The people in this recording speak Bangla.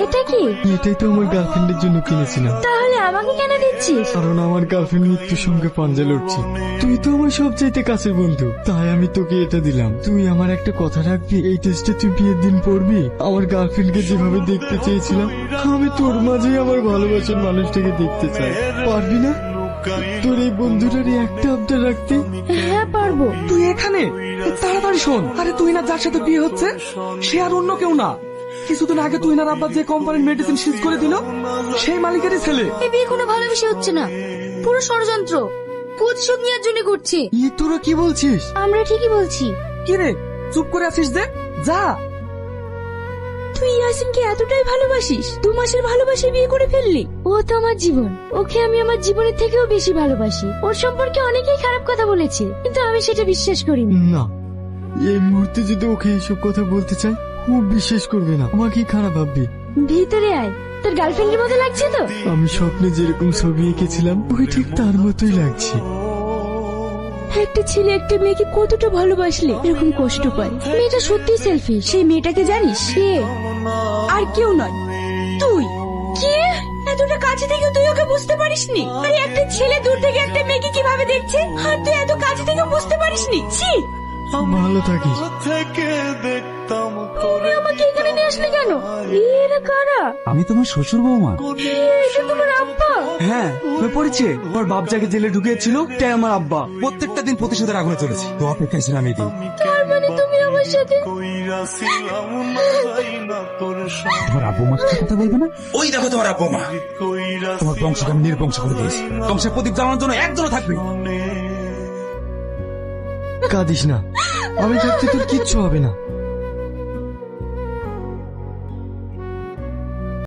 এটা কি? এটাই তো আমার গার্লফ্রেন্ডের জন্য কিনেছিলাম। তাহলে আমাকে কেন দিচ্ছিস? কারণ আমার গার্লফ্রেন্ড মৃত্যুর সঙ্গে পাঞ্জা লড়ছে। তুই তো আমার সবচাইতে কাছের বন্ধু, তাই আমি তোকে এটা দিলাম। তুই আমার একটা কথা রাখবি? এই টেস্টে তুই বিয়ের দিন পড়বি। আমার গার্লফ্রেন্ডকে যেভাবে দেখতে চেয়েছিলাম, আমি তোর মাঝেই আমার ভালোবাসার মানুষটাকে দেখতে চাই। পারবি না তোর এই বন্ধুটারই একটা আবদার রাখতে? হ্যাঁ পারবো। তুই এখানে? তাড়াতাড়ি শোন। আরে তুই না যার সাথে বিয়ে হচ্ছে সে আর অন্য কেউ না, কিছুদিন আগে তুই না আব্বা যে কোম্পানির মেডিসিন সিজ করে দিল সেই মালিকেরই ছেলে। এই বিয়ে কোনো ভালোবেসে হচ্ছে না, পুরো ষড়যন্ত্র। প্রতিশোধ নেওয়ার জন্য করছি। তোরা কি বলছিস? আমরা ঠিকই বলছি। কি রে চুপ করে আছিস যে? যা। তুই ইয়াসিনকে এতটাই ভালোবাসিস, 2 মাসের ভালোবাসে বিয়ে করে ফেললি? ও তো আমার জীবন, ওকে আমি আমার জীবনের থেকেও বেশি ভালোবাসি। ওর সম্পর্কে অনেকেই খারাপ কথা বলেছে, কিন্তু আমি সেটা বিশ্বাস করিনি। না, এই মুহূর্তে যদি ওকে এইসব কথা বলতে চাই, ও বিশ্বাস করবে না, আমাকে খারাপ ভাববে। ভিতরে আয়, তোর গার্লফ্রেন্ডের মতো লাগছে তো? আমি স্বপ্নে যেরকম ছবি এঁকেছিলাম ওই ঠিক তার মতোই লাগছে। একটা ছেলে একটা মেয়েকে কতটা ভালোবাসলে এরকম কষ্ট পায়। মেয়েটা সত্যি সেলফি। সেই মেয়েটাকে জানিস? সে আর কেউ নয়, তুই। কি? এতটা কাছে থেকে তুই ওকে বুঝতে পারিসনি? আরে একটা ছেলে দূর থেকে একটা মেয়েকে কিভাবে দেখছে, আর তুই এত কাছে থেকে বুঝতে পারিসনি? ছি! ভালো থাকিস। তুমি আমাকে এখানে নিয়ে আসলে কেন? এরা কারা? আমি তোমার শ্বশুর বৌমা। এটা তোমার আব্বা? হ্যাঁ হয়ে পড়েছে। ওর বাপ যাকে জেলে ঢুকিয়েছিল তাই আমার আব্বা। প্রত্যেকটা দিন প্রতিশোধের আগুনে চলেছে, তো অপেক্ষায় ছিলাম এই দিন। তার মানে তুমি আমার সাথে? তোমার আব্বু মার সাথে কথা বলবে না? ওই দেখো তোমার আব্বু মা তোমার বংশকে আমি নির্বংশ করে দিয়েছি। বংশের প্রদীপ জ্বালানোর জন্য একজনও থাকবে। কাঁদিস না, আমি থাকতে তোর কিচ্ছু হবে না।